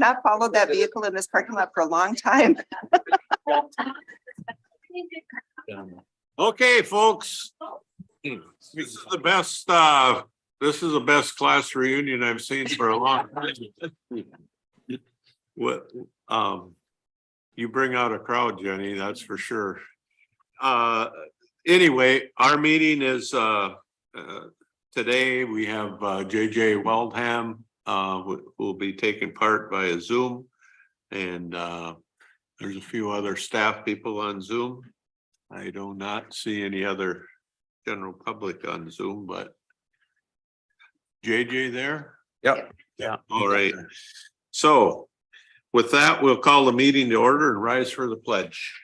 not followed that vehicle in this parking lot for a long time. Okay, folks. This is the best, this is the best class reunion I've seen for a long time. What, you bring out a crowd, Jenny, that's for sure. Anyway, our meeting is, today we have, JJ Waldham, will be taking part by a Zoom. And, there's a few other staff people on Zoom. I do not see any other general public on Zoom, but JJ there? Yep. Yeah. All right. So with that, we'll call the meeting to order and rise for the pledge.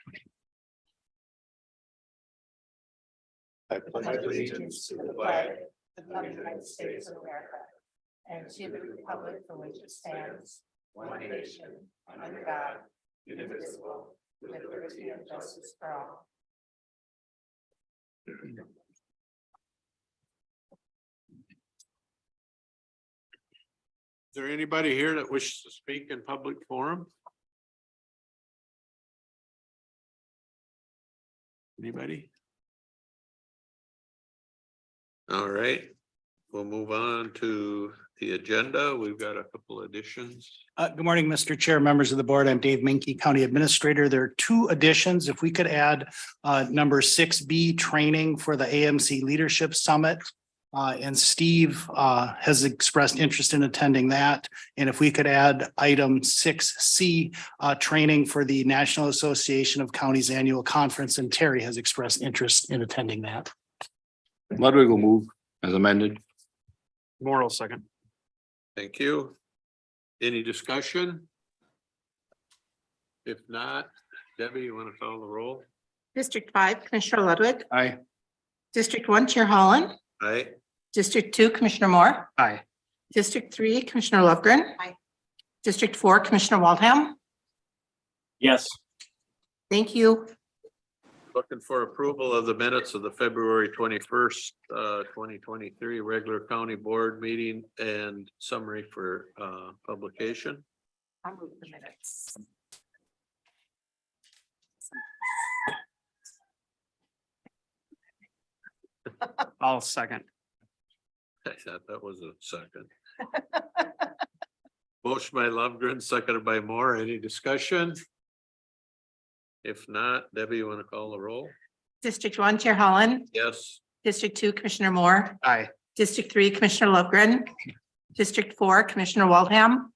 I pledge allegiance to the flag of the United States of America and to the republic for which it stands, one nation, under God, indivisible, with liberty and justice for all. Is there anybody here that wishes to speak in public forum? Anybody? All right, we'll move on to the agenda. We've got a couple additions. Good morning, Mr. Chair, members of the board. I'm Dave Minke, County Administrator. There are two additions. If we could add number 6B, training for the AMC Leadership Summit. And Steve has expressed interest in attending that. And if we could add item 6C, training for the National Association of Counties Annual Conference, and Terry has expressed interest in attending that. Ludwig will move as amended. Morrell second. Thank you. Any discussion? If not, Debbie, you want to call the roll? District 5, Commissioner Ludwig. Aye. District 1, Chair Holland. Aye. District 2, Commissioner Moore. Aye. District 3, Commissioner Lovegren. Aye. District 4, Commissioner Waldham. Yes. Thank you. Looking for approval of the minutes of the February 21st, 2023 regular county board meeting and summary for publication. I'll move the minutes. I'll second. I thought that was a second. Motion by Lovegren, seconded by Moore. Any discussion? If not, Debbie, you want to call the roll? District 1, Chair Holland. Yes. District 2, Commissioner Moore. Aye. District 3, Commissioner Lovegren. District 4, Commissioner Waldham.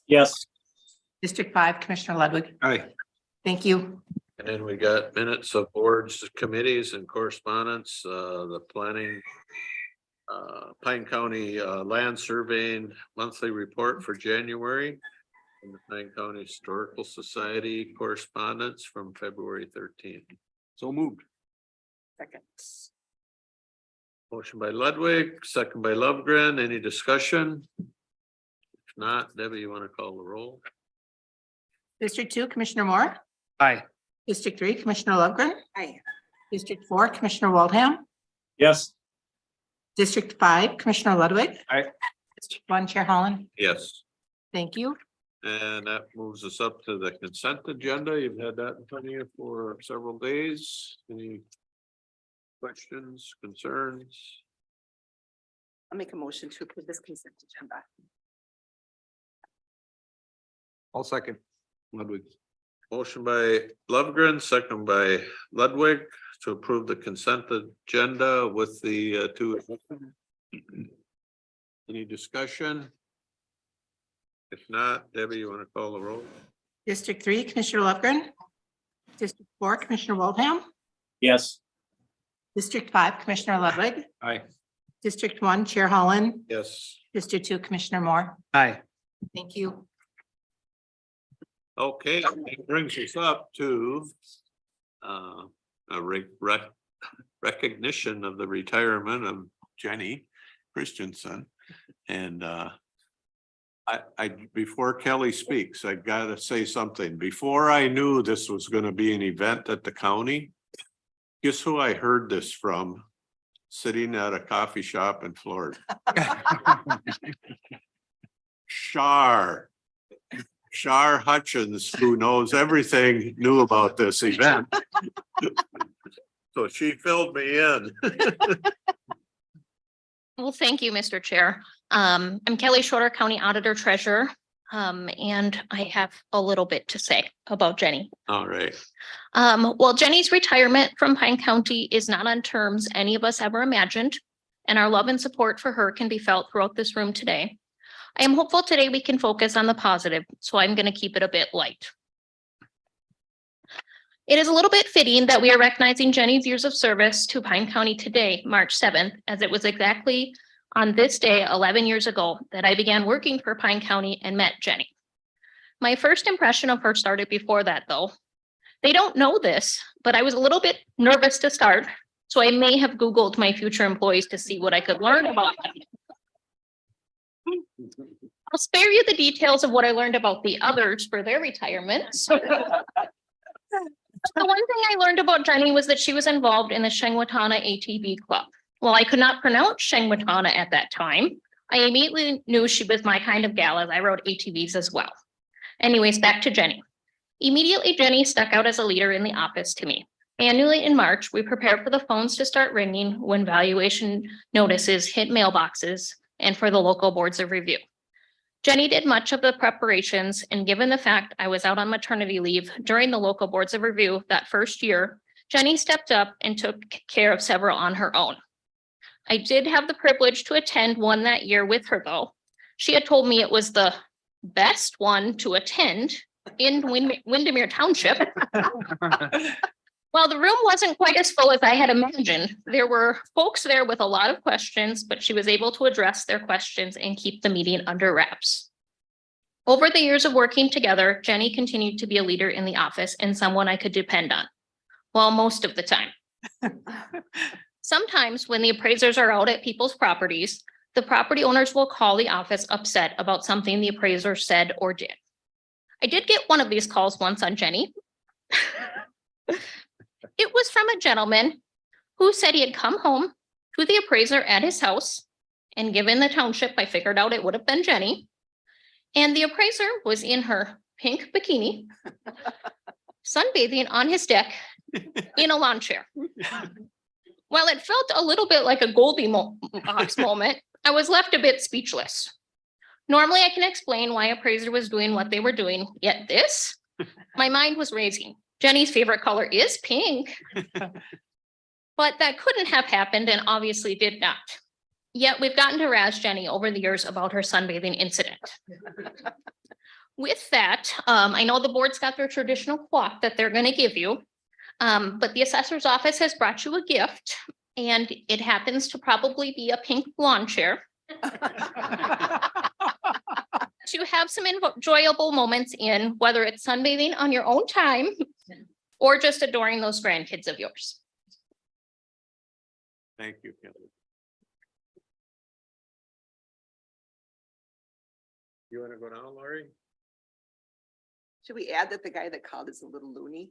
Yes. District 5, Commissioner Ludwig. Aye. Thank you. And then we got minutes of boards, committees and correspondence, the planning. Pine County Land Surveying Monthly Report for January. And the Pine County Historical Society correspondence from February 13th. So moved. Second. Motion by Ludwig, second by Lovegren. Any discussion? If not, Debbie, you want to call the roll? District 2, Commissioner Moore. Aye. District 3, Commissioner Lovegren. Aye. District 4, Commissioner Waldham. Yes. District 5, Commissioner Ludwig. Aye. District 1, Chair Holland. Yes. Thank you. And that moves us up to the consent agenda. You've had that in front of you for several days. Any questions, concerns? I'll make a motion to approve this consent agenda. I'll second. Ludwig. Motion by Lovegren, second by Ludwig to approve the consent agenda with the two. Any discussion? If not, Debbie, you want to call the roll? District 3, Commissioner Lovegren. District 4, Commissioner Waldham. Yes. District 5, Commissioner Ludwig. Aye. District 1, Chair Holland. Yes. District 2, Commissioner Moore. Aye. Thank you. Okay, it brings us up to a recognition of the retirement of Jenny Christensen. And I before Kelly speaks, I gotta say something. Before I knew this was gonna be an event at the county, guess who I heard this from? Sitting at a coffee shop in Florida. Shar. Shar Hutchins, who knows everything new about this event. So she filled me in. Well, thank you, Mr. Chair. I'm Kelly Shorter, County Auditor Treasurer. And I have a little bit to say about Jenny. All right. Well, Jenny's retirement from Pine County is not on terms any of us ever imagined, and our love and support for her can be felt throughout this room today. I am hopeful today we can focus on the positive, so I'm going to keep it a bit light. It is a little bit fitting that we are recognizing Jenny's years of service to Pine County today, March 7th, as it was exactly on this day 11 years ago that I began working for Pine County and met Jenny. My first impression of her started before that, though. They don't know this, but I was a little bit nervous to start, so I may have Googled my future employees to see what I could learn about them. I'll spare you the details of what I learned about the others for their retirements. The one thing I learned about Jenny was that she was involved in the Shengwatana ATV Club. While I could not pronounce Shengwatana at that time, I immediately knew she was my kind of gal, as I rode ATVs as well. Anyways, back to Jenny. Immediately, Jenny stuck out as a leader in the office to me. Annually in March, we prepared for the phones to start ringing when valuation notices hit mailboxes and for the local boards of review. Jenny did much of the preparations, and given the fact I was out on maternity leave during the local boards of review that first year, Jenny stepped up and took care of several on her own. I did have the privilege to attend one that year with her, though. She had told me it was the best one to attend in Windermere Township. While the room wasn't quite as full as I had imagined, there were folks there with a lot of questions, but she was able to address their questions and keep the meeting under wraps. Over the years of working together, Jenny continued to be a leader in the office and someone I could depend on. Well, most of the time. Sometimes when the appraisers are out at people's properties, the property owners will call the office upset about something the appraiser said or did. I did get one of these calls once on Jenny. It was from a gentleman who said he had come home to the appraiser at his house, and given the township, I figured out it would have been Jenny. And the appraiser was in her pink bikini, sunbathing on his deck in a lawn chair. While it felt a little bit like a Goldilocks moment, I was left a bit speechless. Normally, I can explain why appraiser was doing what they were doing, yet this, my mind was racing. Jenny's favorite color is pink, but that couldn't have happened and obviously did not. Yet we've gotten to razz Jenny over the years about her sunbathing incident. With that, I know the board's got their traditional clock that they're going to give you, but the assessor's office has brought you a gift, and it happens to probably be a pink lawn chair. To have some enjoyable moments in, whether it's sunbathing on your own time or just adoring those grandkids of yours. Thank you, Kelly. You want to go down, Lori? Should we add that the guy that called is a little loony?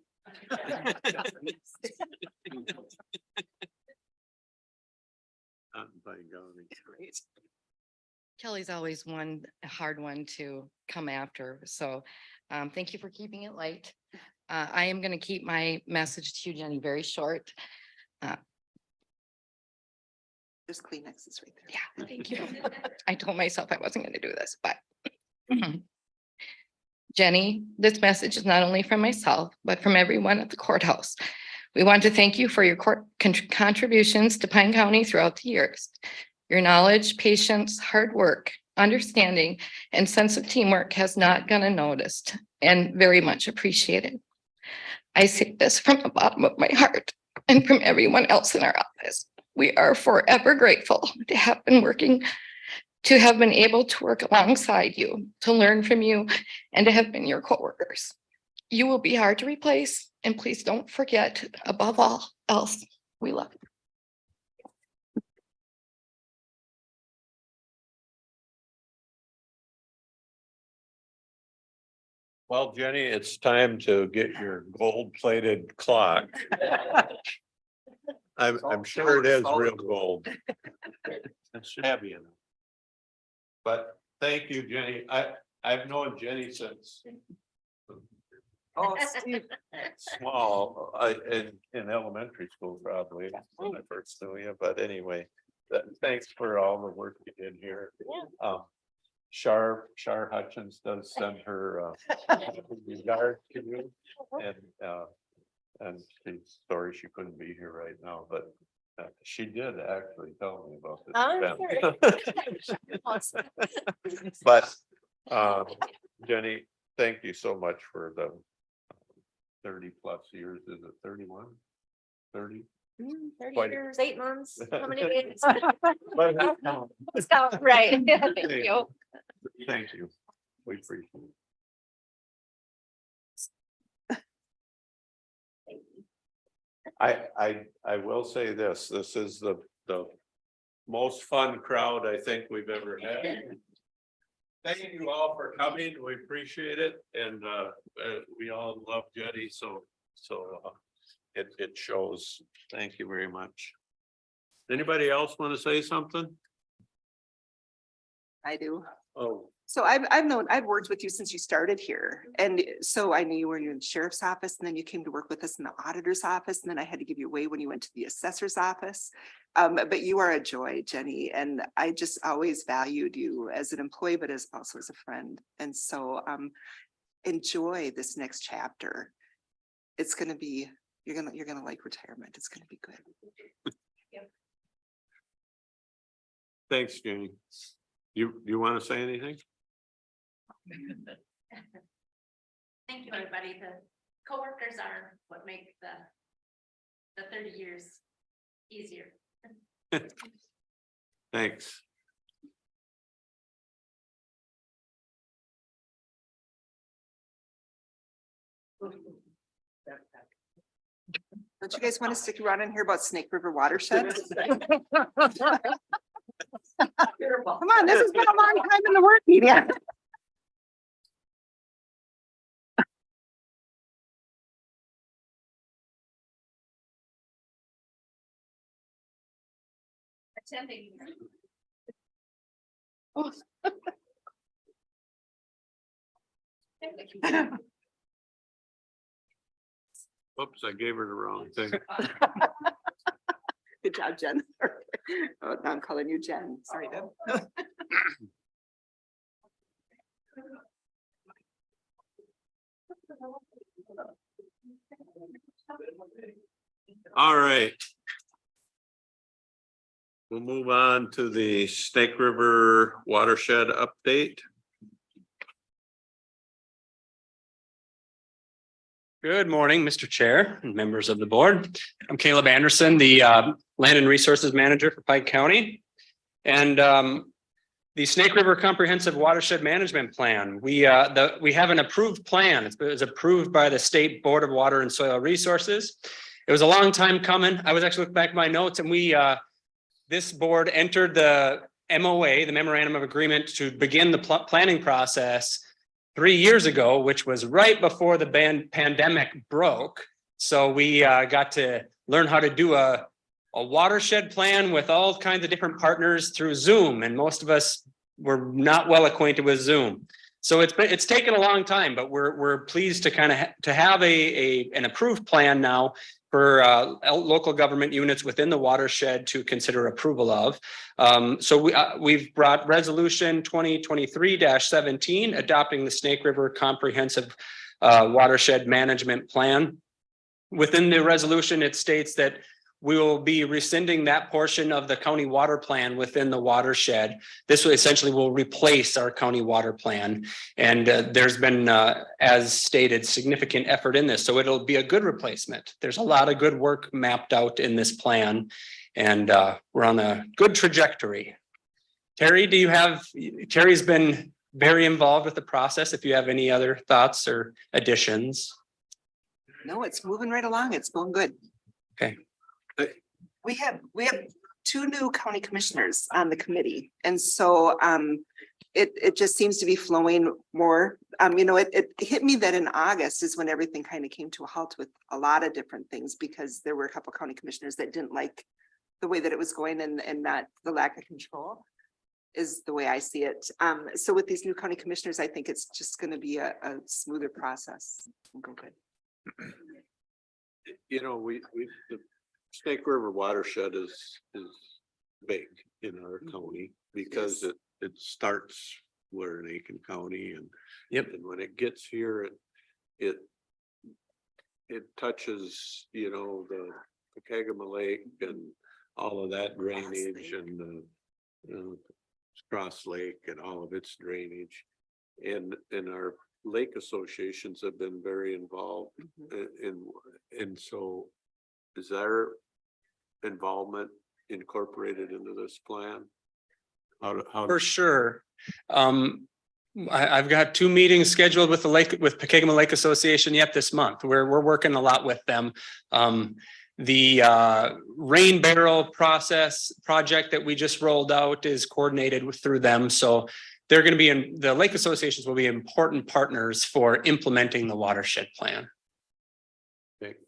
Great. Kelly's always a hard one to come after, so thank you for keeping it light. I am going to keep my message to you, Jenny, very short. There's Kleenexes right there. Yeah, thank you. I told myself I wasn't going to do this, but Jenny, this message is not only from myself, but from everyone at the courthouse. We want to thank you for your contributions to Pine County throughout the years. Your knowledge, patience, hard work, understanding, and sense of teamwork has not gone unnoticed and very much appreciated. I say this from the bottom of my heart and from everyone else in our office. We are forever grateful to have been able to work alongside you, to learn from you, and to have been your coworkers. You will be hard to replace, and please don't forget, above all else, we love you. Well, Jenny, it's time to get your gold-plated clock. I'm sure it is real gold. It's shabby enough. But thank you, Jenny. I've known Jenny since Oh, Steve. small, in elementary school probably, when I first knew you, but anyway. Thanks for all the work you did here. Shar Hutchins does send her regard to you. And she's sorry she couldn't be here right now, but she did actually tell me about this event. But Jenny, thank you so much for the 30+ years. Is it 31? 30? 30 Quite- years, 8 months, how many days? Right, thank you. Thank you. We appreciate it. I will say this is the most fun crowd I think we've ever had. Thank you all for coming. We appreciate it. And we all love Jenny, so it shows. Thank you very much. Anybody else want to say something? I do. Oh, So I've worked with you since you started here. And so I knew you were in the sheriff's office and then you came to work with us in the auditor's office. And then I had to give you away when you went to the assessor's office. But you are a joy, Jenny. And I just always valued you as an employee, but as also as a friend. And so enjoy this next chapter. It's going to be, you're going to like retirement. It's going to be good. thanks, Jenny. You want to say anything? Thank you, everybody. The coworkers are what make the 30 years easier. Thanks. Don't you guys want to stick around and hear about Snake River Watershed? Come on, this has been a long time in the work media. Attending. Oops, I gave her the wrong thing. Good job, Jen. Oh, now I'm calling you Jen. Sorry, Deb. All right. We'll move on to the Snake River watershed update. Good morning, Mr. Chair and members of the board. I'm Caleb Anderson, the Land and Resources Manager for Pike County. And the Snake River Comprehensive Watershed Management Plan, we have an approved plan. It was approved by the State Board of Water and Soil Resources. It was a long time coming. I was actually looking back at my notes, and this board entered the MOA, the Memorandum of Agreement, to begin the planning process 3 years ago, which was right before the pandemic broke. So we got to learn how to do a watershed plan with all kinds of different partners through Zoom, and most of us were not well acquainted with Zoom. So it's taken a long time, but we're pleased to kind of to have an approved plan now for local government units within the watershed to consider approval of. So we've brought resolution 2023-17 adopting the Snake River Comprehensive Watershed Management Plan. Within the resolution, it states that we will be rescinding that portion of the county water plan within the watershed. This will essentially replace our county water plan. And there's been, as stated, significant effort in this. So it'll be a good replacement. There's a lot of good work mapped out in this plan, and we're on a good trajectory. Terry, Terry's been very involved with the process. If you have any other thoughts or additions. No, it's moving right along. It's going good. Okay. We have 2 new county commissioners on the committee. And so it just seems to be flowing more. It hit me that in August is when everything kind of came to a halt with a lot of different things, because there were a couple county commissioners that didn't like the way that it was going and not the lack of control. is the way I see it. So with these new county commissioners, I think it's just gonna be a smoother process. We'll go good. You know, the Snake River watershed is big in our county because it starts where in Aiken County and. Yep. And when it gets here, it touches, you know, the Pokegama Lake and all of that drainage Lake. and the, you know, Cross Lake and all of its drainage. And our lake associations have been very involved and so is their involvement incorporated into this plan? How? For sure. I've got 2 meetings scheduled with with Pokegama Lake Association yet this month. We're working a lot with them. The rain barrel project that we just rolled out is coordinated through them. So they're going to be the lake associations will be important partners for implementing the watershed plan.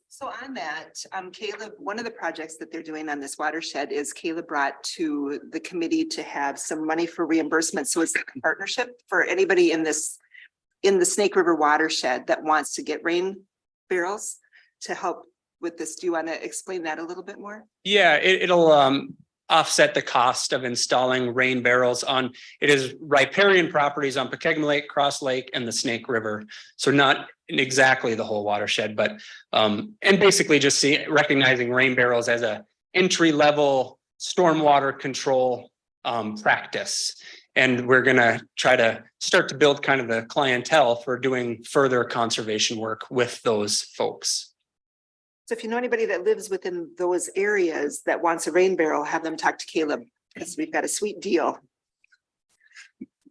So on that, Caleb, one of the projects that they're doing on this watershed is Caleb brought to the committee to have some money for reimbursement. So it's a partnership for anybody in the Snake River watershed that wants to get rain barrels to help with this. Do you want to explain that a little bit more? Yeah, it'll offset the cost of installing rain barrels it is riparian properties on Pokegama Lake, Cross Lake, and the Snake River. So not exactly the whole watershed, but and basically just recognizing rain barrels as a entry-level stormwater control practice. And we're gonna try to start to build kind of the clientele for doing further conservation work with those folks. So if you know anybody that lives within those areas that wants a rain barrel, have them talk to Caleb because we've got a sweet deal.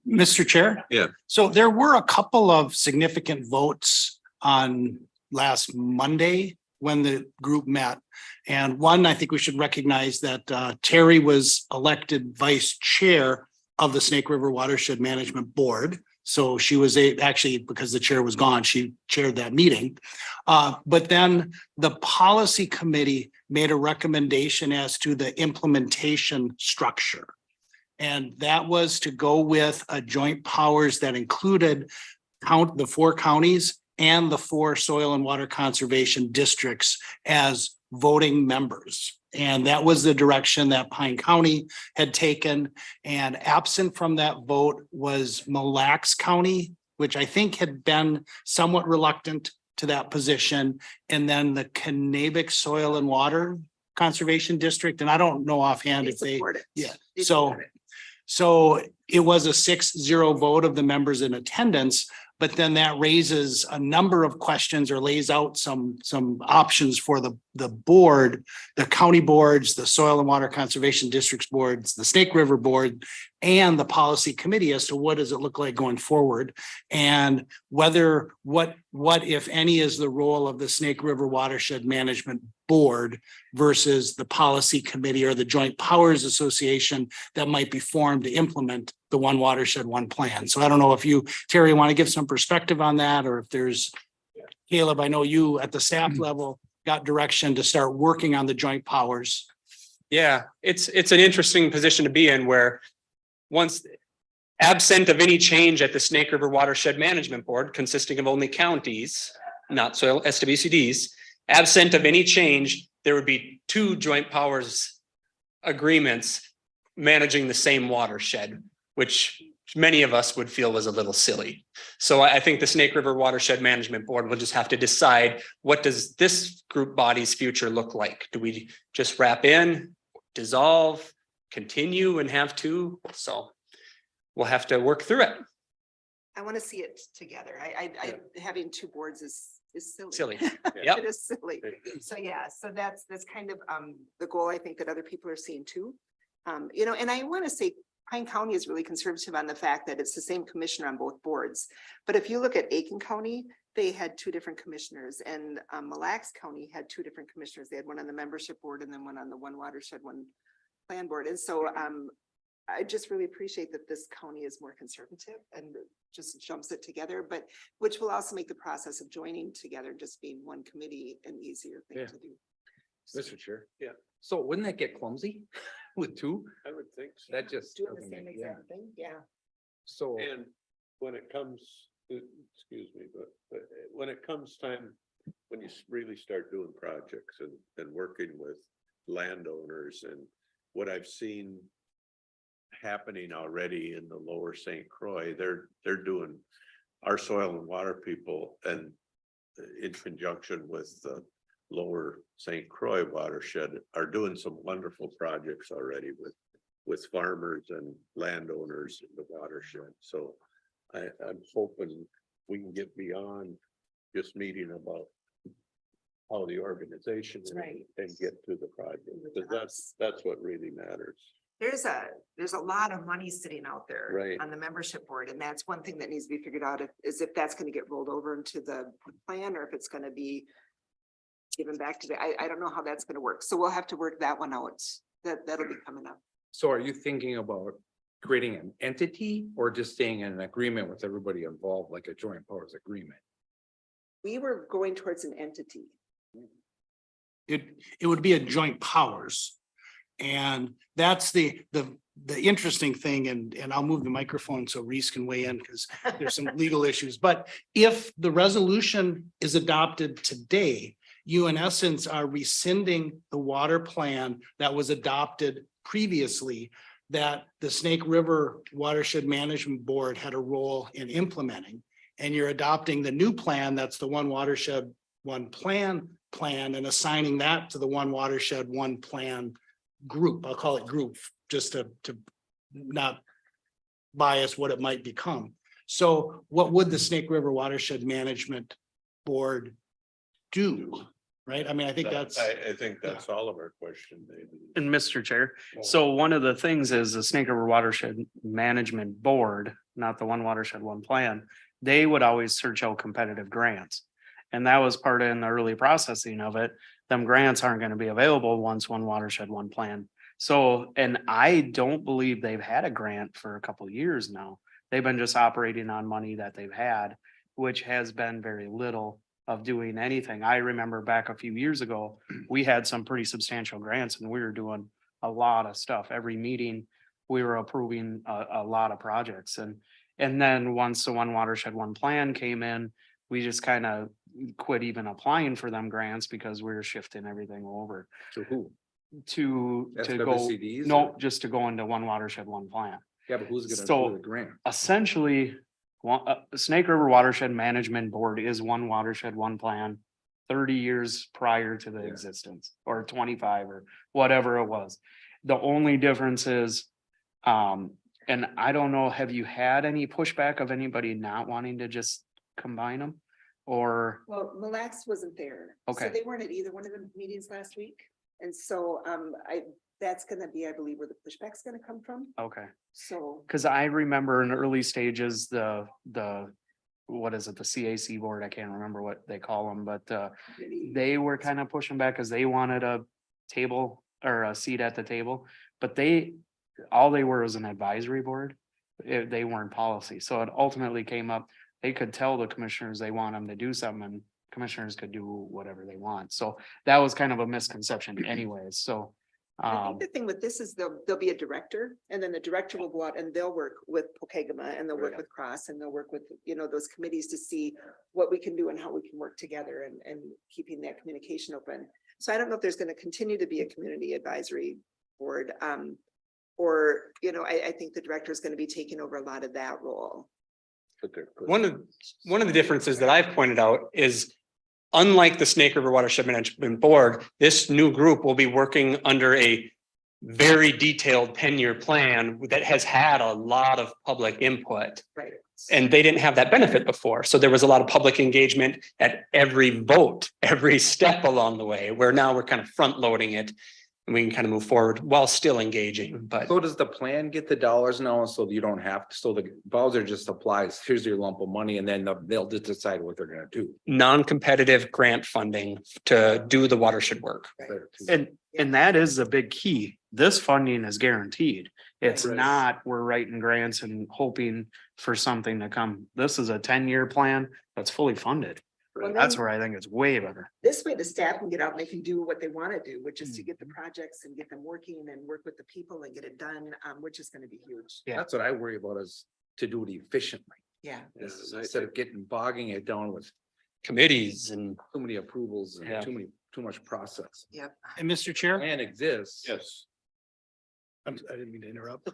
Mr. Chair? Yeah. So there were a couple of significant votes on last Monday when the group met. And one, I think we should recognize that Terry was elected vice chair of the Snake River Watershed Management Board. So she was actually, because the chair was gone, she chaired that meeting. But then the policy committee made a recommendation as to the implementation structure. And that was to go with a joint powers that included the 4 counties and the 4 soil and water conservation districts as voting members. And that was the direction that Pine County had taken. And absent from that vote was Mille Lacs County, which I think had been somewhat reluctant to that position. And then the Kanabec Soil and Water Conservation District. And I don't know offhand if they, support it. yeah. They So support it. So it was a 6-0 vote of the members in attendance, but then that raises a number of questions or lays out some options for the board, the county boards, the soil and water conservation districts boards, the Snake River board, and the policy committee as to what does it look like going forward, and whether what if any is the role of the Snake River Watershed Management Board versus the policy committee or the Joint Powers Association that might be formed to implement the One Watershed, One Plan. So I don't know if you, Terry, want to give some perspective on that, or if there's, Caleb, I know you at the staff level got direction to start working on the joint powers. Yeah, it's an interesting position to be in where once absent of any change at the Snake River Watershed Management Board consisting of only counties, not soil SWCDs, absent of any change, there would be 2 joint powers agreements managing the same watershed, which many of us would feel was a little silly. So I think the Snake River Watershed Management Board will just have to decide, what does this group body's future look like? Do we just wrap in, dissolve, continue and have 2? So we'll have to work through it. I want to see it together. Having 2 boards is silly. Silly. It Yep. is silly. So yeah, so that's kind of the goal I think that other people are seeing too. You know, and I want to say Pine County is really conservative on the fact that it's the same commissioner on both boards. But if you look at Aiken County, they had 2 different commissioners, and Mille Lacs County had 2 different commissioners. They had one on the membership board and then one on the One Watershed, One Plan Board. And so I just really appreciate that this county is more conservative and just jumps it together, but which will also make the process of joining together, just being one committee, an easier thing Yeah. to do. Mr. Chair. Yeah. So wouldn't that get clumsy? With two, I would think so. that just. Doing the doesn't same make- yeah. exact thing, yeah. So, And when it comes, excuse me, but when it comes time, when you really start doing projects and working with landowners and what I've seen happening already in the lower St. Croix, they're doing our soil and water people and in conjunction with the lower St. Croix watershed are doing some wonderful projects already with farmers and landowners in the watershed. So I'm hoping we can get beyond just meeting about how the organization is Right. and get to the project, because that's what really matters. There's a lot of money sitting out there. Right. On the membership board, and that's one thing that needs to be figured out, is if that's gonna get rolled over into the plan, or if it's gonna be given back to I don't know how that's gonna work, so we'll have to work that one out. That'll be coming up. so are you thinking about creating an entity or just staying in an agreement with everybody involved, like a joint powers agreement? We were going towards an entity. It would be a joint powers. And that's the interesting thing, and I'll move the microphone so Reese can weigh in because there's some legal issues. But if the resolution is adopted today, you in essence are rescinding the water plan that was adopted previously that the Snake River Watershed Management Board had a role in implementing. And you're adopting the new plan, that's the One Watershed, One Plan, and assigning that to the One Watershed, One Plan group. I'll call it group, just to not bias what it might become. So what would the Snake River Watershed Management Board do? Right? I mean, I think that's. I think that's all of our question, David. And Mr. Chair, so one of the things is the Snake River Watershed Management Board, not the One Watershed, One Plan. They would always search out competitive grants. And that was part in the early processing of it. Them grants aren't going to be available once One Watershed, One Plan. So, and I don't believe they've had a grant for a couple of years now. They've been just operating on money that they've had, which has been very little of doing anything. I remember back a few years ago, we had some pretty substantial grants and we were doing a lot of stuff. Every meeting, we were approving a lot of projects. And then once the One Watershed, One Plan came in, we just kind of quit even applying for them grants because we were shifting everything over To who? to go, SWCDs no, or- just to go into One Watershed, One Plan. Yeah, but who's So- gonna do the grant? Essentially, Snake River Watershed Management Board is One Watershed, One Plan. 30 years prior to the Yeah. existence, or 25 or whatever it was. The only difference is, and I don't know, have you had any pushback of anybody not wanting to just combine them? Or, Well, Mille Lacs wasn't there. Okay. So they weren't at either one of the meetings last week. And so that's gonna be, I believe, where the pushback's gonna come from. okay, So. because I remember in early stages, what is it, the CAC board, I can't remember what they call them, but they were kind of pushing back because they wanted a table or a seat at the table, but all they were was an advisory board. They weren't policy, so it ultimately came up, they could tell the commissioners they want them to do something and commissioners could do whatever they want, so that was kind of a misconception anyways, so. I think the thing with this is there'll be a director, and then the director will go out and they'll work with Pokegama, and they'll work Right. with Cross, and they'll work with, those committees to see what we can do and how we can work together, and keeping that communication open. So I don't know if there's gonna continue to be a community advisory board, or, I think the director is gonna be taking over a lot of that role. But they're good. One of the differences that I've pointed out is, unlike the Snake River Watershed Management Board, this new group will be working under a very detailed 10-year plan that has had a lot of public input. Right. And they didn't have that benefit before. So there was a lot of public engagement at every vote, every step along the way, where now we're kind of front loading it. And we can kind of move forward while still engaging, but So does the plan get the dollars now, so you don't have to, so the Bowser just applies, here's your lump of money, and then they'll just decide what they're gonna do. non-competitive grant funding to do the watershed work. There, too. And that is the big key. This funding is guaranteed. It's Right. not, we're writing grants and hoping for something to come. This is a 10-year plan that's fully funded. Well, That's then- where I think it's way better. This way the staff can get out and they can do what they want to do, which is to get the Mm-hmm. projects and get them working and work with the people and get it done, which is gonna be huge. Yeah. That's what I worry about is to do it efficiently. Yeah. Yeah, Instead of bogging it down with Committees and too many approvals Yeah. and too much process. Yep. And Mr. Chair, Plan exists. Yes, I didn't mean to interrupt.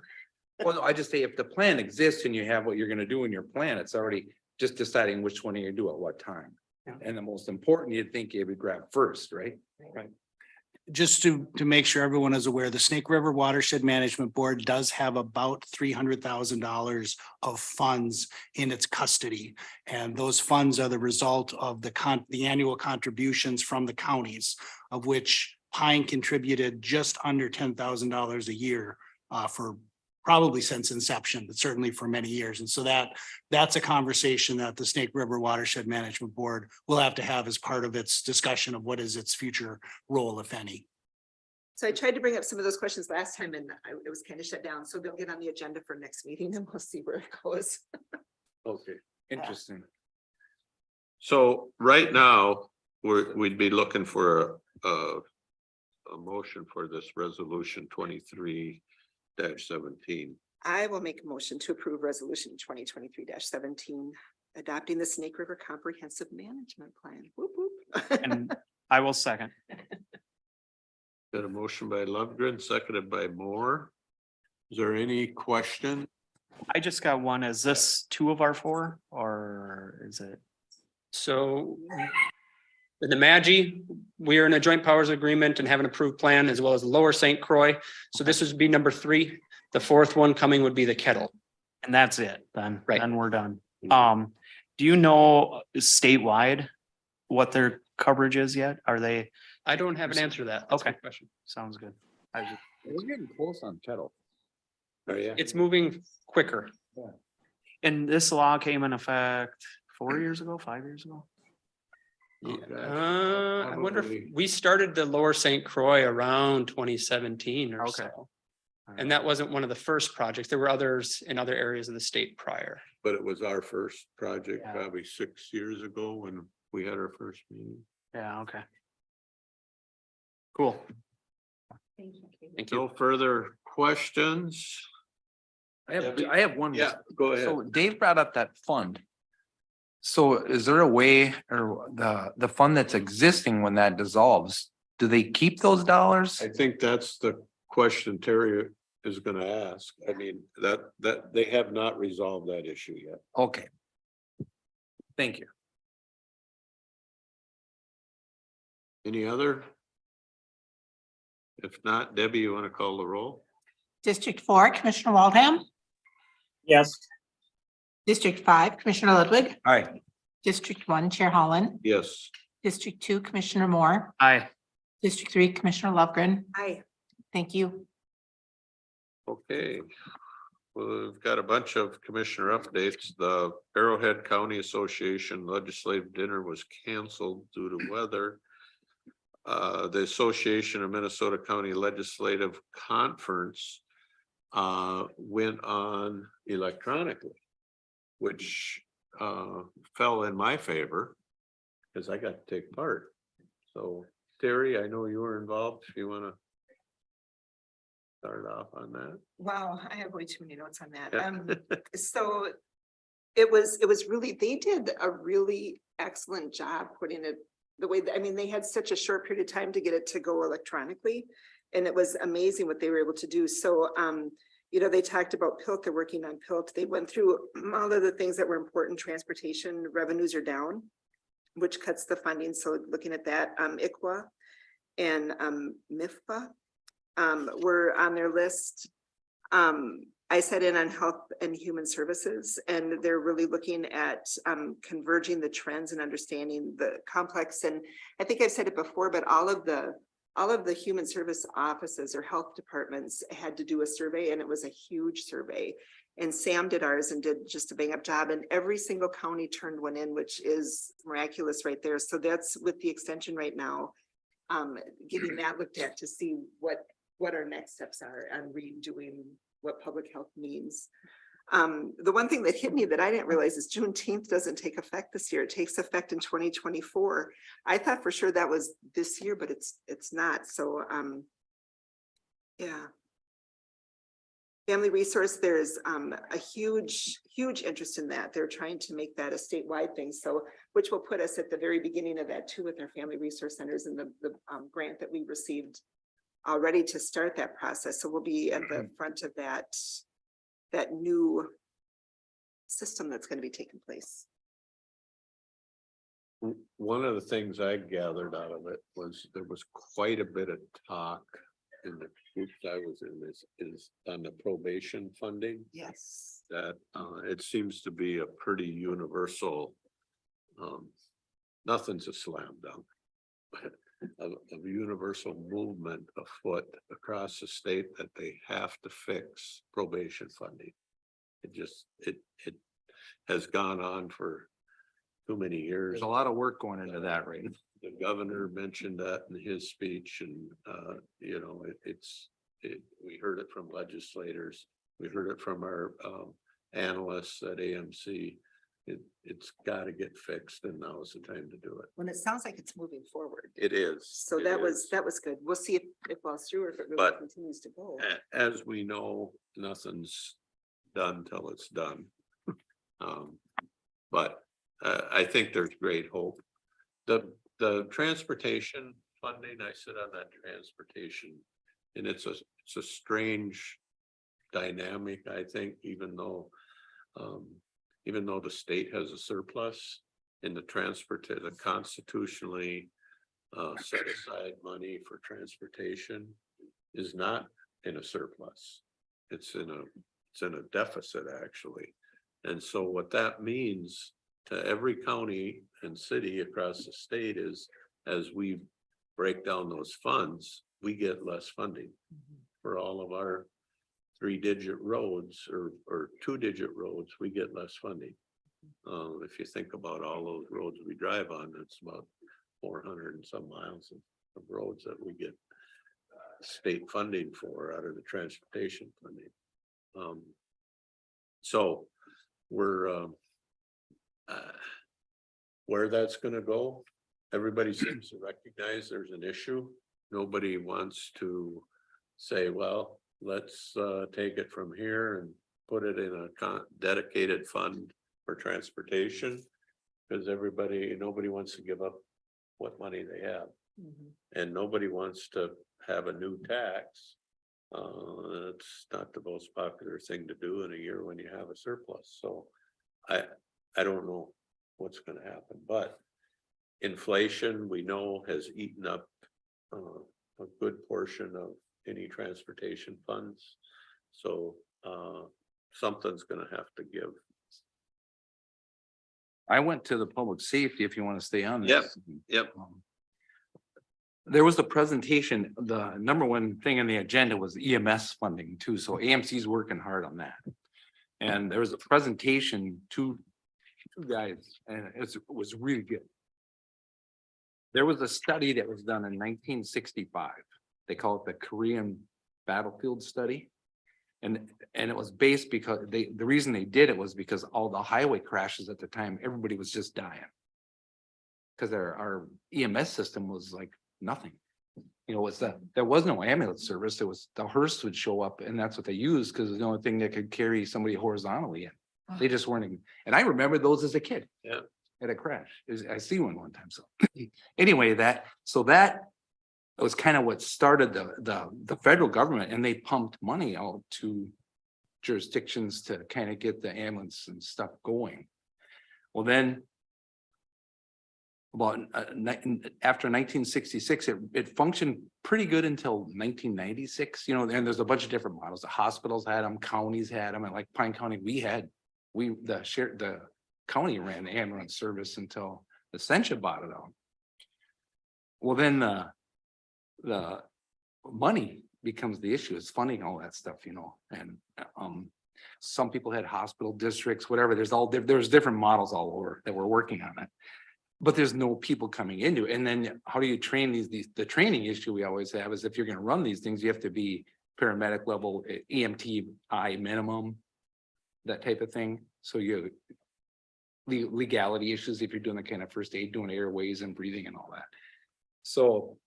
Well, no, I just say if the plan exists and you have what you're gonna do in your plan, it's already just deciding which one you're gonna do at what time. Yeah. And the most important, you'd think you would grab first, right? Just to make sure everyone is aware, the Snake River Watershed Management Board does have about $300,000 of funds in its custody. And those funds are the result of the annual contributions from the counties, of which Pine contributed just under $10,000 a year for probably since inception, but certainly for many years. And so that's a conversation that the Snake River Watershed Management Board will have to have as part of its discussion of what is its future role, if any. So I tried to bring up some of those questions last time and it was kind of shut down. So they'll get on the agenda for next meeting and we'll see where it goes. Okay. Interesting. so right now, we'd be looking for a motion for this resolution 23-17. I will make a motion to approve resolution 2023-17, adopting the Snake River Comprehensive Management Plan. Whoop, whoop. And I will second. Got a motion by Lundgren, seconded by Moore. Is there any question? I just got one. Is this 2 of our 4 or is it? so. In the Magi, we are in a joint powers agreement and have an approved plan as well as Lower St. Croix. So this would be number 3. The 4th one coming would be the Kettle. And that's it then. Right. Then we're done. Do you know statewide what their coverage is yet? Are they, I don't have an answer to that. That's a good Okay. question. sounds good. We're getting close on Kettle. Oh, yeah. It's moving quicker. And this law came in effect 4 years ago, 5 years ago? Oh, gosh. I wonder if Probably. we started the Lower St. Croix around 2017 or Okay. so. And that wasn't one of the first projects. There were others in other areas of the state prior. But it was our first project Yeah. probably 6 years ago when we had our first meeting. Yeah, okay. Cool. Thank No you. further questions? I have one. Yeah, go So ahead. Dave brought up that fund. So is there a way or the fund that's existing when that dissolves, do they keep those dollars? I think that's the question Terry is gonna ask. I mean, that they have not resolved that issue yet. Okay. Thank you. Any other? If not, Debbie, you wanna call the roll? District 4, Commissioner Waldham. Yes. District 5, Commissioner Ludwig. All right. District 1, Chair Holland. Yes. District 2, Commissioner Moore. Aye. District 3, Commissioner Lovegren. Hi. Thank you. Okay. Well, we've got a bunch of commissioner updates. The Arrowhead County Association legislative dinner was canceled due to weather. The Association of Minnesota County Legislative Conference went on electronically, which fell in my favor because I got to take part. So Terry, I know you were involved. If you want to start off on that. Wow, I have way too many notes on that. Yeah. So it was really, they did a really excellent job putting it the way, I mean, they had such a short period of time to get it to go electronically. And it was amazing what they were able to do. So, you know, they talked about PILT, they're working on PILT. They went through all of the things that were important. Transportation revenues are down, which cuts the funding. So looking at that, ICWA and MIFPA were on their list. I sat in on Health and Human Services, and they're really looking at converging the trends and understanding the complex. And I think I've said it before, but all of the human service offices or health departments had to do a survey, and it was a huge survey. And Sam did ours and did just a bang up job, and every single county turned one in, which is miraculous right there. So that's with the extension right now, getting that looked at to see what our next steps are on redoing what public health means. The one thing that hit me that I didn't realize is Juneteenth doesn't take effect this year. It takes effect in 2024. I thought for sure that was this year, but it's not. So, yeah. Family resource, there's a huge interest in that. They're trying to make that a statewide thing. So, which will put us at the very beginning of that too with our family resource centers and the grant that we received already to start that process. So we'll be at the front of that new system that's going to be taking place. One of the things I gathered out of it was there was quite a bit of talk in the groups I was in is on the probation funding. Yes. That it seems to be a pretty universal, nothing's a slam dunk. Of universal movement afoot across the state that they have to fix probation funding. It has gone on for too many years. There's a lot of work going into that, right? The governor mentioned that in his speech and, you know, we heard it from legislators. We heard it from our analysts at AMC. It's got to get fixed and now is the time to do it. When it sounds like it's moving forward. It is. So It that is. was good. We'll see if it falls through or if it really But- continues to go. As we know, nothing's done till it's done. But I think there's great hope. The transportation funding, I sit on that transportation. And it's a strange dynamic, I think, even though the state has a surplus in the constitutionally set aside money for transportation is not in a surplus. It's in a deficit, actually. And so what that means to every county and city across the state is, as we break down those funds, we get less funding for all of our 3-digit roads or 2-digit roads, we get less funding. If you think about all those roads we drive on, it's about 400 and some miles of roads that we get state funding for out of the transportation funding. So we're where that's gonna go, everybody seems to recognize there's an issue. Nobody wants to say, well, let's take it from here and put it in a dedicated fund for transportation. Because nobody wants to give up what money they have. And nobody wants to have a new tax. It's not the most popular thing to do in a year when you have a surplus. So I don't know what's gonna happen, but inflation, we know, has eaten up a good portion of any transportation funds. So something's gonna have to give. I went to the public safety, if you want to stay on this. Yep. There was a presentation, the number one thing on the agenda was EMS funding too, so AMC's working hard on that. And there was a presentation, two guys, and it was really good. There was a study that was done in 1965. They call it the Korean Battlefield Study. And it was based because the reason they did it was because all the highway crashes at the time, everybody was just dying. Because our EMS system was like nothing. You know, there was no ambulance service. There was the hearse would show up and that's what they used because it's the only thing that could carry somebody horizontally in. They just weren't, and I remember those as a kid. Yeah. At a crash. I see one time. So anyway, that was kind of what started the federal government, and they pumped money out to jurisdictions to kind of get the ambulance and stuff going. Well, then about after 1966, it functioned pretty good until 1996, you know, and there's a bunch of different models. The hospitals had them, counties had them, and like Pine County, the county ran the ambulance service until Essentia bought it out. Well, then the money becomes the issue. It's funding all that stuff, you know, and some people had hospital districts, whatever. There's different models all over that we're working on it. But there's no people coming into it. And then how do you train the training issue we always have is if you're going to run these things, you have to be paramedic level, EMTI minimum. that type of thing. So you legality issues if you're doing the kind of first aid, doing airways and breathing and all that. So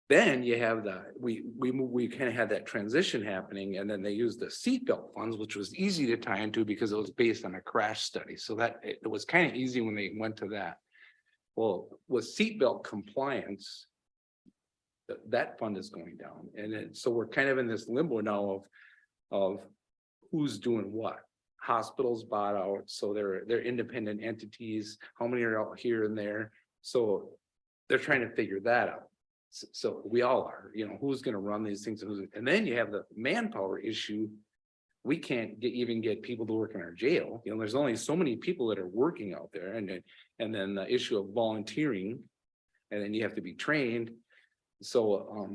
then you have we kind of had that transition happening, and then they used the seatbelt funds, which was easy to tie into because it was based on a crash study. So that it was kind of easy when they went to that. Well, with seatbelt compliance, that fund is going down, and then so we're kind of in this limbo now of who's doing what. Hospitals bought out, so they're independent entities. How many are out here and there? So they're trying to figure that out. So we all are, who's gonna run these things, and then you have the manpower issue. We can't even get people to work in our jail, there's only so many people that are working out there, and then the issue of volunteering. And then you have to be trained, so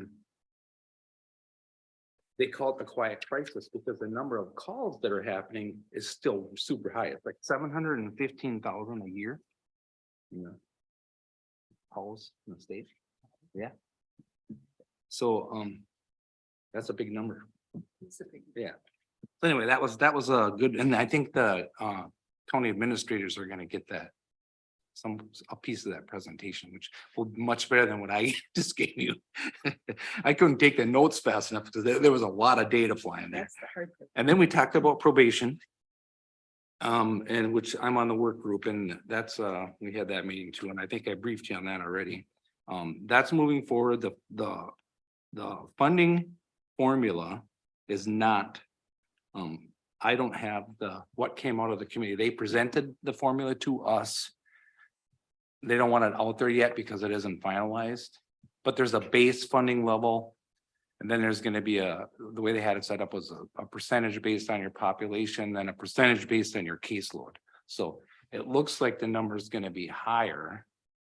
they call it the quiet crisis because the number of calls that are happening is still super high. It's like 715,000 a year. Calls in the state. Yeah. So, that's a big number. Yeah. So anyway, that was a good, and I think the, county administrators are gonna get that. A piece of that presentation, which will be much better than what I just gave you. I couldn't take the notes fast enough because there was a lot of data flying there. That's the hard part. And then we talked about probation. And which I'm on the work group, and that's, we had that meeting too, and I think I briefed you on that already. That's moving forward. The funding formula is not, I don't have what came out of the committee. They presented the formula to us. They don't want it out there yet because it isn't finalized, but there's a base funding level. And then there's gonna be the way they had it set up was a percentage based on your population, then a percentage based on your caseload. So it looks like the number is gonna be higher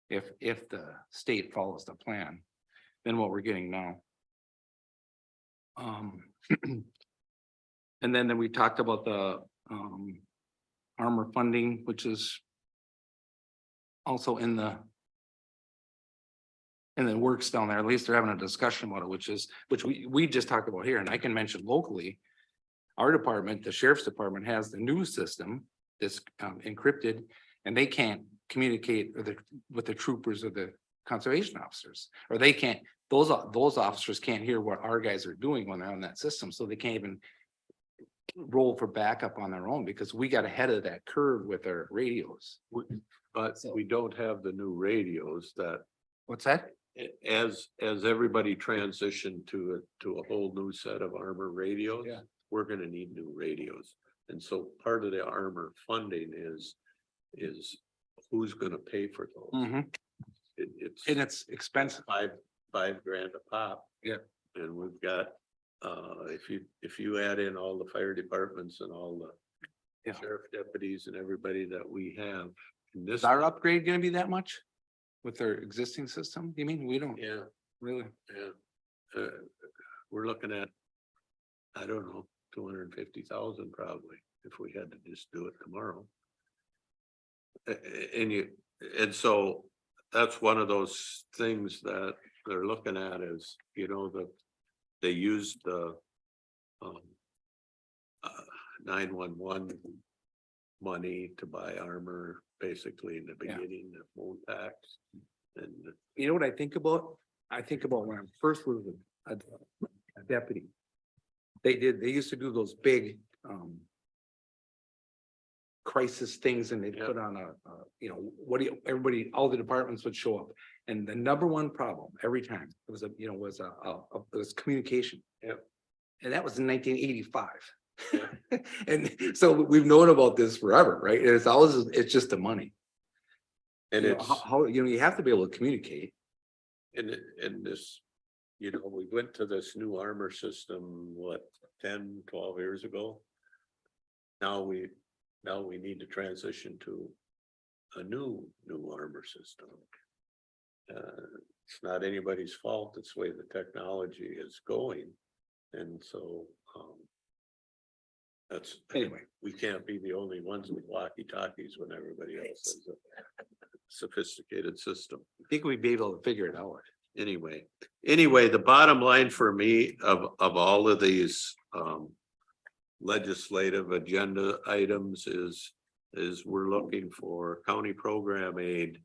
if the state follows the plan than what we're getting now. And then we talked about the armor funding, which is also in the works down there. At least they're having a discussion about it, which we just talked about here. And I can mention locally, our department, the sheriff's department, has the new system that's encrypted, and they can't communicate with the troopers or the conservation officers, or they can't. Those officers can't hear what our guys are doing when they're on that system, so they can't even roll for backup on their own because we got ahead of that curve with our radios. But we don't have the new radios that, What's that? as everybody transitioned to a whole new set of armor radios. Yeah. We're gonna need new radios. And so part of the armor funding is who's gonna pay for those? And it's expensive. Five grand a pop. Yeah. And we've got, if you add in all the fire departments and all the Yeah. sheriff deputies and everybody that we have in this. Is our upgrade gonna be that much with their existing system? You mean we don't Yeah, really? yeah. We're looking at, I don't know, 250,000 probably, if we had to just do it tomorrow. And so that's one of those things that they're looking at is, they use the 911 money to buy armor, basically in the Yeah. beginning, the phone tax. And You know what I think about? I think about when I first was a deputy. They used to do those big crisis things, and they Yeah. put on everybody, all the departments would show up. And the number one problem every time was was communication. Yep. And that was in 1985. And so we've known about this forever, right? And it's just the money. and it's. How you have to be able to communicate. And this, we went to this new armor system, 10, 12 years ago? Now we need to transition to a new armor system. It's not anybody's fault, it's the way the technology is going. And so, that's, Anyway. we can't be the only ones with walkie-talkies when everybody else has a sophisticated system. I think we'd be able to figure it out. Anyway, the bottom line for me of all of these legislative agenda items is we're looking for county program aid,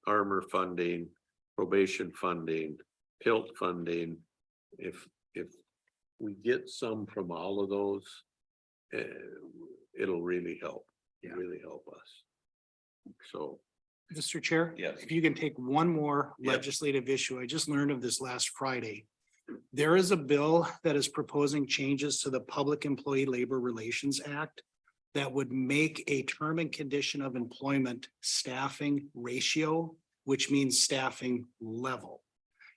armor funding, probation funding, PILT funding. If we get some from all of those, it'll really help, really help us. So, Mr. Chair? Yes. If you can take one more Yeah. legislative issue, I just learned of this last Friday. There is a bill that is proposing changes to the Public Employee Labor Relations Act that would make a term and condition of employment staffing ratio, which means staffing level.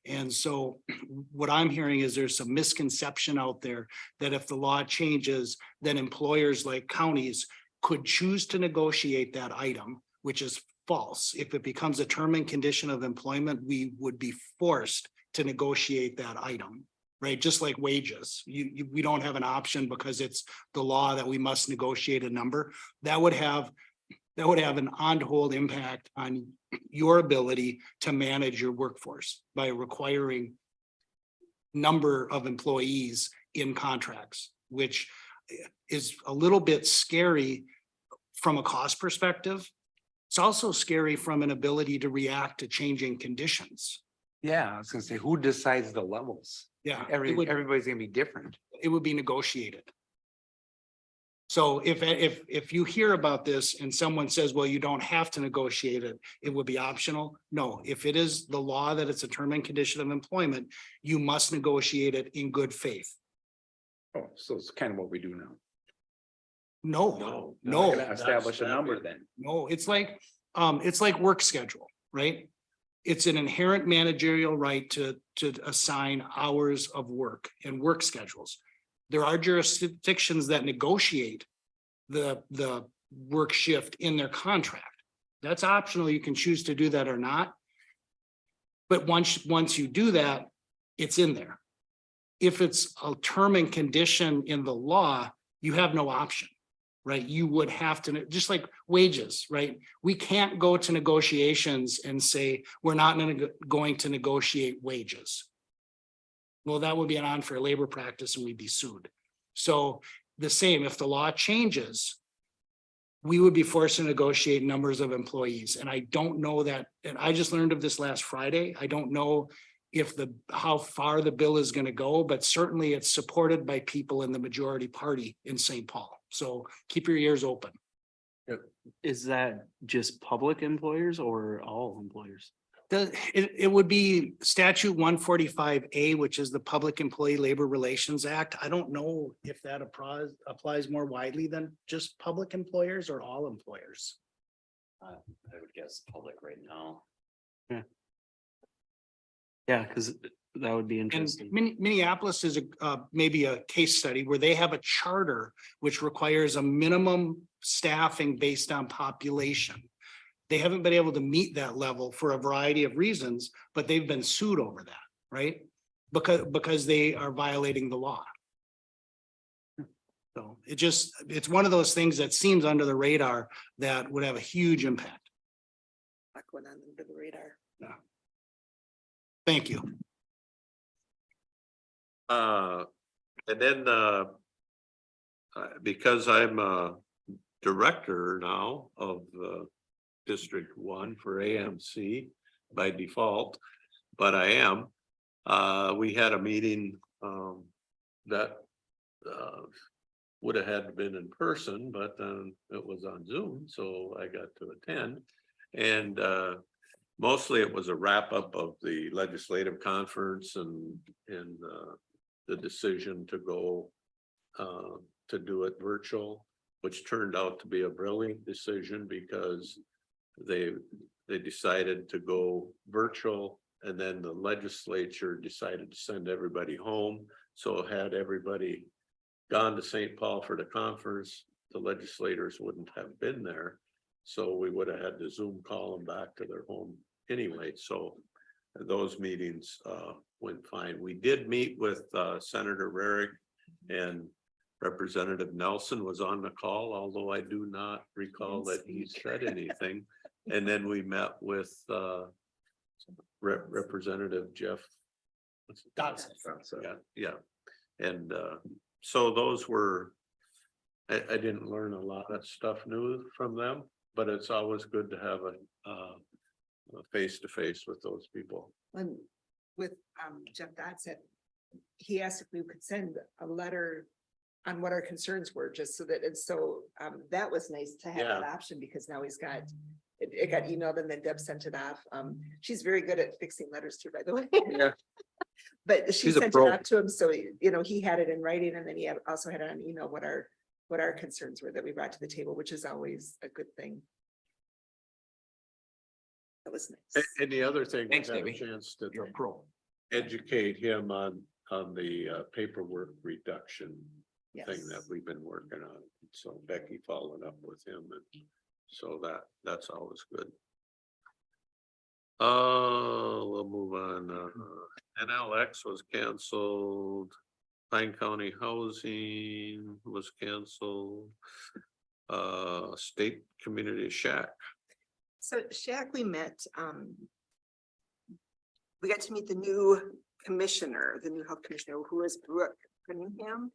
And so what I'm hearing is there's some misconception out there that if the law changes, then employers like counties could choose to negotiate that item, which is false. If it becomes a term and condition of employment, we would be forced to negotiate that item, right? Just like wages. We don't have an option because it's the law that we must negotiate a number. That would have an on-hold impact on your ability to manage your workforce by requiring number of employees in contracts, which is a little bit scary from a cost perspective. It's also scary from an ability to react to changing conditions. Yeah, I was gonna say, who decides the levels? Yeah, Everybody's gonna be different. it would be negotiated. So if you hear about this and someone says, well, you don't have to negotiate it, it would be optional. No, if it is the law that it's a term and condition of employment, you must negotiate it in good faith. Oh, so it's kind of what we do now. No, We're no, gonna establish a number then. no, it's like work schedule, right? It's an inherent managerial right to assign hours of work and work schedules. There are jurisdictions that negotiate the work shift in their contract. That's optional. You can choose to do that or not. But once you do that, it's in there. If it's a term and condition in the law, you have no option, right? You would have to, just like wages, right? We can't go to negotiations and say, we're not going to negotiate wages. Well, that would be an unfair labor practice and we'd be sued. So the same, if the law changes, we would be forced to negotiate numbers of employees. And I don't know that, and I just learned of this last Friday. I don't know if how far the bill is going to go, but certainly it's supported by people in the majority party in St. Paul. So keep your ears open. Is that just public employers or all employers? It would be statute 145A, which is the Public Employee Labor Relations Act. I don't know if that applies more widely than just public employers or all employers. I would guess public right now. Yeah, because that would be And interesting. Minneapolis is maybe a case study where they have a charter which requires a minimum staffing based on population. They haven't been able to meet that level for a variety of reasons, but they've been sued over that, right? Because they are violating the law. So it's one of those things that seems under the radar that would have a huge impact. Not going on under the radar. Thank you. And then, because I'm a director now of District 1 for AMC by default, but I am, we had a meeting that would have had been in person, but it was on Zoom, so I got to attend. And mostly it was a wrap up of the legislative conference and the decision to go to do it virtual, which turned out to be a brilliant decision because they decided to go virtual, and then the legislature decided to send everybody home. So had everybody gone to St. Paul for the conference, the legislators wouldn't have been there. So we would have had to Zoom call them back to their home anyway. So those meetings went fine. We did meet with Senator Rarick, and Representative Nelson was on the call, although I do not recall that he said anything. And then we met with Representative Jeff Dodson. Yeah. And so those were, I didn't learn a lot of stuff new from them, but it's always good to have a face to face with those people. And with Jeff Dodson, he asked if we could send a letter on what our concerns were, just so that, and so that was nice to have that option, because now he's got, it got emailed and then Deb sent it off. She's very good at fixing letters too, by the way. Yeah. But she She's a sent it pro. out to him, so he had it in writing, and then he also had it on email what our concerns were that we brought to the table, which is always a good thing. That was nice. And the other thing, we Thanks, got a Debbie. chance to You're a pro. educate him on the paperwork reduction thing Yes. that we've been working on. So Becky followed up with him, and so that's always good. We'll move on. NLX was canceled. Pine County Housing was canceled. State Community Shack. So Shaq, we met, we got to meet the new commissioner, the new health commissioner, who is Brooke Cunningham.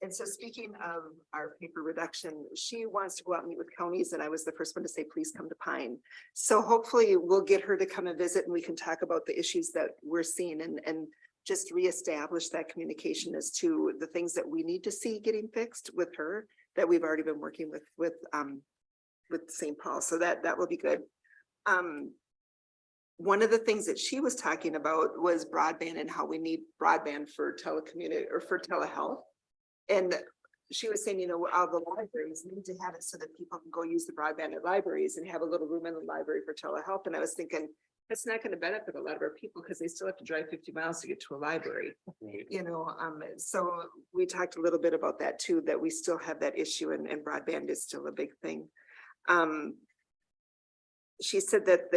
And so speaking of our paper reduction, she wants to go out and meet with counties, and I was the first one to say, please come to Pine. So hopefully we'll get her to come and visit, and we can talk about the issues that we're seeing and just reestablish that communication as to the things that we need to see getting fixed with her, that we've already been working with St. Paul. So that will be good. One of the things that she was talking about was broadband and how we need broadband for telecommunity or for telehealth. And she was saying, all the libraries need to have it so that people can go use the broadband at libraries and have a little room in the library for telehealth. And I was thinking, that's not going to benefit a lot of our people because they still have to drive 50 miles to get to a library. So we talked a little bit about that too, that we still have that issue, and broadband is still a big thing. She said that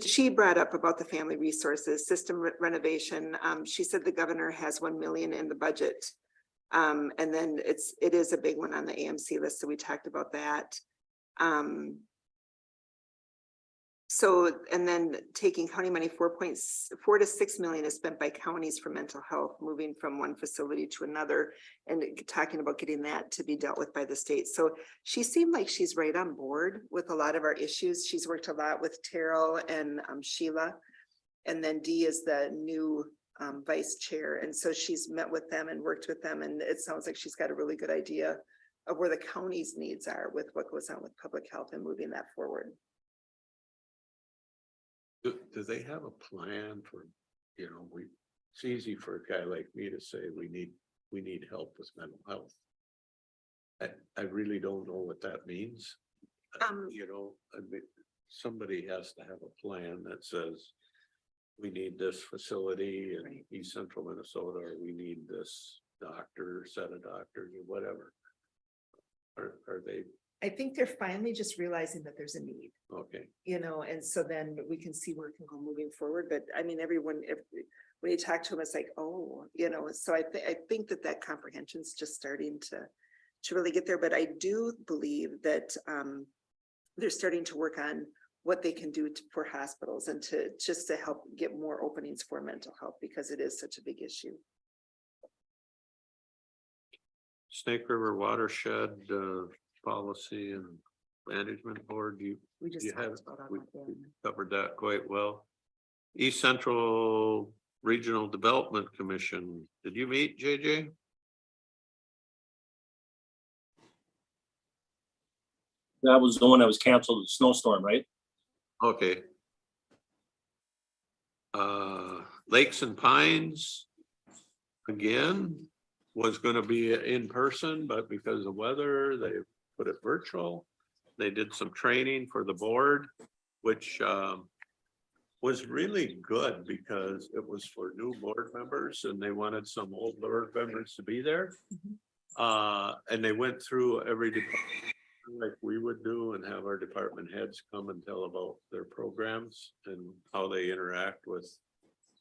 she brought up about the family resources system renovation. She said the governor has 1 million in the budget. And then it is a big one on the AMC list. So we talked about that. And then taking county money, 4.4 to 6 million is spent by counties for mental health, moving from one facility to another, and talking about getting that to be dealt with by the state. So she seemed like she's right on board with a lot of our issues. She's worked a lot with Terrell and Sheila, and then Dee is the new vice chair. And so she's met with them and worked with them. And it sounds like she's got a really good idea of where the county's needs are with what goes on with public health and moving that forward. Do they have a plan for, it's easy for a guy like me to say, we need help with mental health. I really don't know what that means. Somebody has to have a plan that says, we need this facility in East Central Minnesota, or we need this doctor, set of doctors, or whatever. Are they? I think they're finally just realizing that there's a need. Okay. And so then we can see where it can go moving forward. But I mean, when you talk to them, it's like, so I think that comprehension is just starting to really get there. But I do believe that they're starting to work on what they can do for hospitals and to help get more openings for mental health, because it is such a big issue. Snake River Watershed Policy and Management Board, We just talked about all we that, yeah. covered that quite well. East Central Regional Development Commission, did you meet, JJ? That was the one that was canceled, the snowstorm, right? Okay. Lakes and Pines, again, was gonna be in person, but because of weather, they put it virtual. They did some training for the board, which was really good because it was for new board members and they wanted some old board members to be there. And they went through every department like we would do and have our department heads come and tell about their programs and how they interact with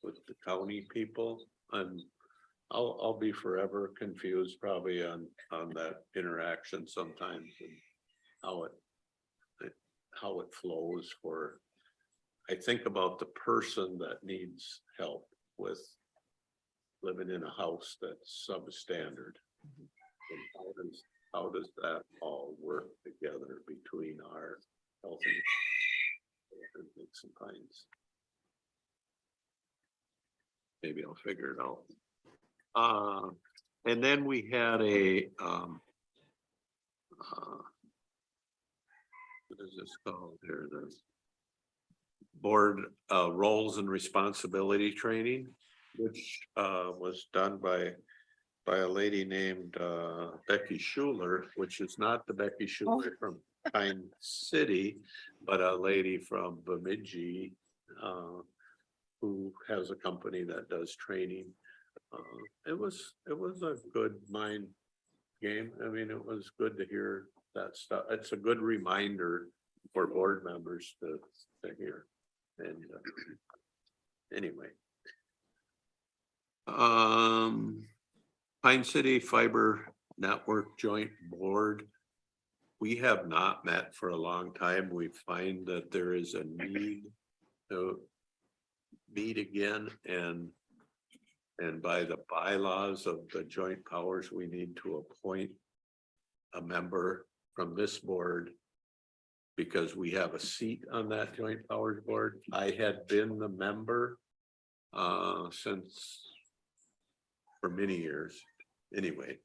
the county people. And I'll be forever confused probably on that interaction sometimes and how it flows for. I think about the person that needs help with living in a house that's substandard. And how does that all work together between our health and Mixon Pines? Maybe I'll figure it out. And then we had a, what is this called here? The board, roles and responsibility training, which, was done by a lady named, Becky Schuler, which is not the Becky Schuler from Pine City, but a lady from Bemidji, who has a company that does training. It was a good mind game. I mean, it was good to hear that stuff. It's a good reminder for board members to hear. And anyway. Pine City Fiber Network Joint Board. We have not met for a long time. We find that there is a need to meet again, and by the bylaws of the joint powers, we need to appoint a member from this board because we have a seat on that joint powers board. I had been the member since for many years anyway,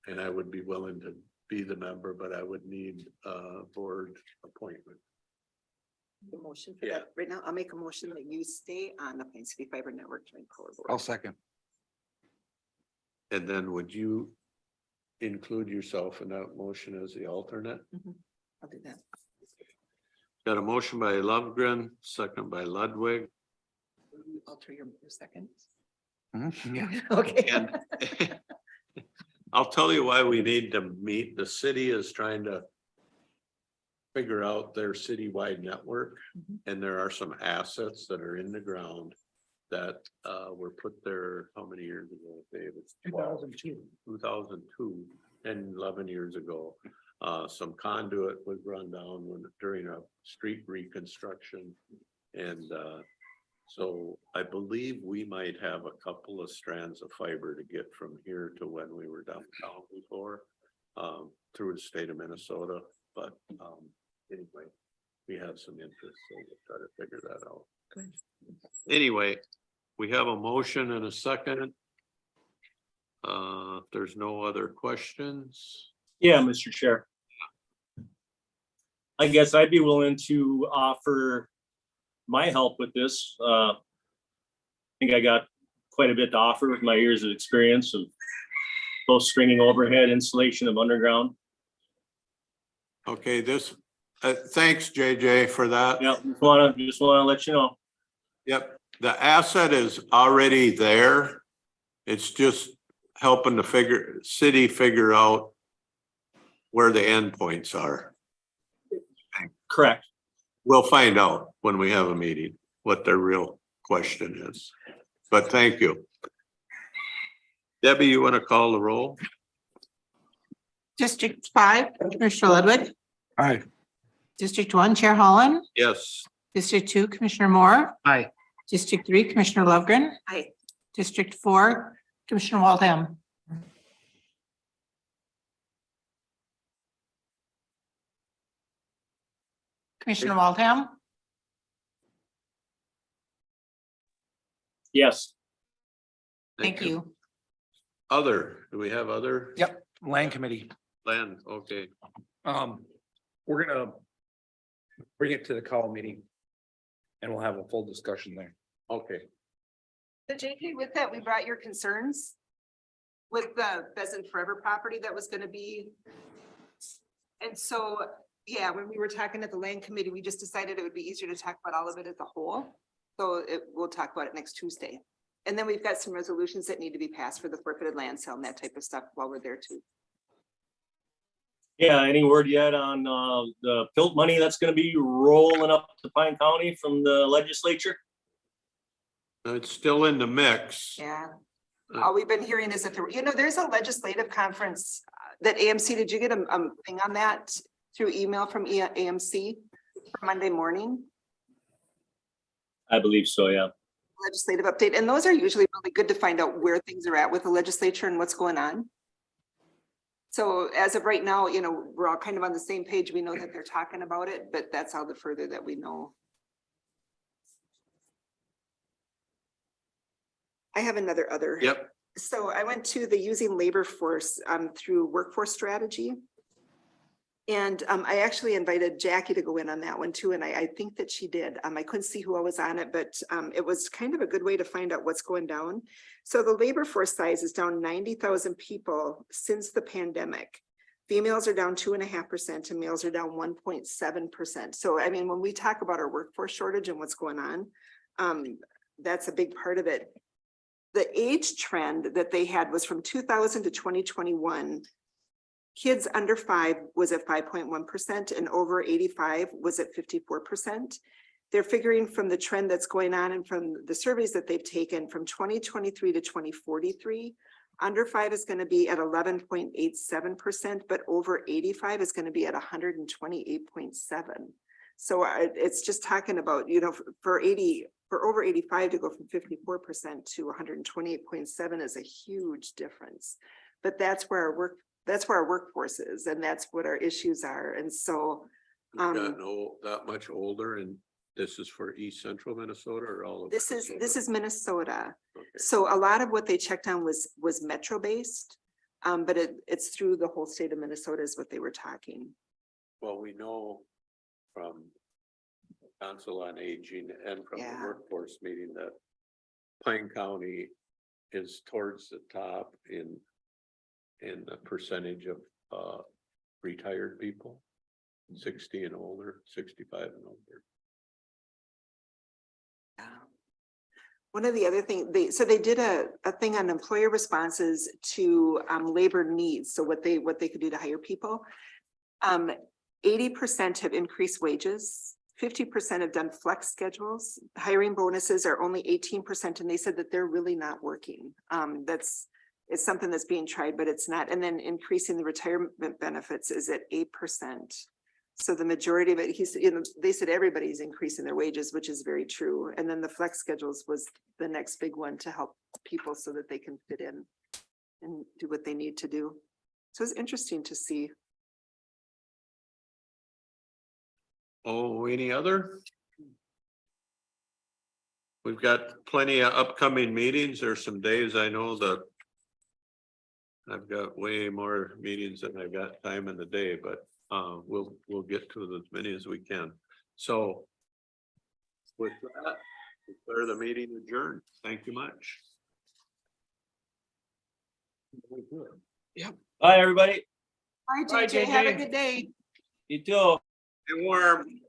and I would be willing to be the member, but I would need a board appointment. The motion for Yeah. that right now, I'll make a motion that you stay on the Pine City Fiber Network Joint Power Board. I'll second. And then would you include yourself in that motion as the alternate? I'll do that. Got a motion by Lovegren, second by Ludwig. Alter your second. Yeah. Okay. And I'll tell you why we need to meet. The city is trying to figure out their citywide network. And there are some assets that are in the ground that were put there, how many years ago, David? 2002, and 11 years ago. Some conduit was run down during a street reconstruction. And so I believe we might have a couple of strands of fiber to get from here to when we were downtown before, through the state of Minnesota. But anyway, we have some interest, so we'll try to figure that out. Anyway, we have a motion and a second. If there's no other questions. Yeah, Mr. Chair. I guess I'd be willing to offer my help with this. I think I got quite a bit to offer with my years of experience of both stringing overhead, installation of underground. Okay, thanks, JJ, for that. Yeah, just wanna let you know. Yep, the asset is already there. It's just helping the city figure out where the endpoints are. Correct. We'll find out when we have a meeting what their real question is. But thank you. Debbie, you want to call the roll? District 5, Commissioner Ludwig. Aye. District 1, Chair Holland. Yes. District 2, Commissioner Moore. Aye. District 3, Commissioner Lovegren. Aye. District 4, Commissioner Waldham. Commissioner Waldham. Yes. Thank you. Do we have other? Yep, land committee. Land, okay. We're gonna bring it to the call meeting. And we'll have a full discussion there. Okay. So JK, with that, we brought your concerns with the Pheasant Forever property that was gonna be. And so, yeah, when we were talking at the land committee, we just decided it would be easier to talk about all of it as a whole. So we'll talk about it next Tuesday. And then we've got some resolutions that need to be passed for the forfeited land sale and that type of stuff while we're there too. Yeah, any word yet on the PILT money that's gonna be rolling up to Pine County from the legislature? It's still in the mix. Yeah. All we've been hearing is that there's a legislative conference that AMC, did you get a thing on that through email from AMC for Monday morning? I believe so, yeah. legislative update, and those are usually really good to find out where things are at with the legislature and what's going on. So as of right now, you know, we're all kind of on the same page. We know that they're talking about it, but that's all the further that we know. I have another other. Yep. So I went to the using labor force through workforce strategy. And I actually invited Jackie to go in on that one too, and I think that she did. I couldn't see who was on it, but it was kind of a good way to find out what's going down. So the labor force size is down 90,000 people since the pandemic. Females are down 2.5% and males are down 1.7%. So I mean, when we talk about our workforce shortage and what's going on, that's a big part of it. The age trend that they had was from 2000 to 2021. Kids under 5 was at 5.1% and over 85 was at 54%. They're figuring from the trend that's going on and from the surveys that they've taken from 2023 to 2043, under 5 is going to be at 11.87%, but over 85 is going to be at 128.7. So it's just talking about, you know, for over 85 to go from 54% to 128.7 is a huge difference. But that's where our workforce is, and that's what our issues are. And so We've gotten that much older, and this is for East Central Minnesota or all of? this is Minnesota. Okay. So a lot of what they checked on was metro based. But it's through the whole state of Minnesota is what they were talking. Well, we know from Council on Aging and from the Yeah. workforce meeting that Pine County is towards the top in the percentage of retired people, 60 and older, 65 and older. Yeah. One of the other things they did a thing on employer responses to labor needs. So what they could do to hire people. 80% have increased wages. 50% have done flex schedules. Hiring bonuses are only 18%, and they said that they're really not working. It's something that's being tried, but it's not. And then increasing the retirement benefits is at 8%. So the majority of it, they said everybody's increasing their wages, which is very true. And then the flex schedules was the next big one to help people so that they can fit in and do what they need to do. So it's interesting to see. Oh, any other? We've got plenty of upcoming meetings. There's some days I know that I've got way more meetings than I've got time in the day, but we'll get to as many as we can. So with that, declare the meeting adjourned. Thank you much. Bye, everybody. Bye, Bye, JJ. Have a JJ. good day. You too. Stay warm.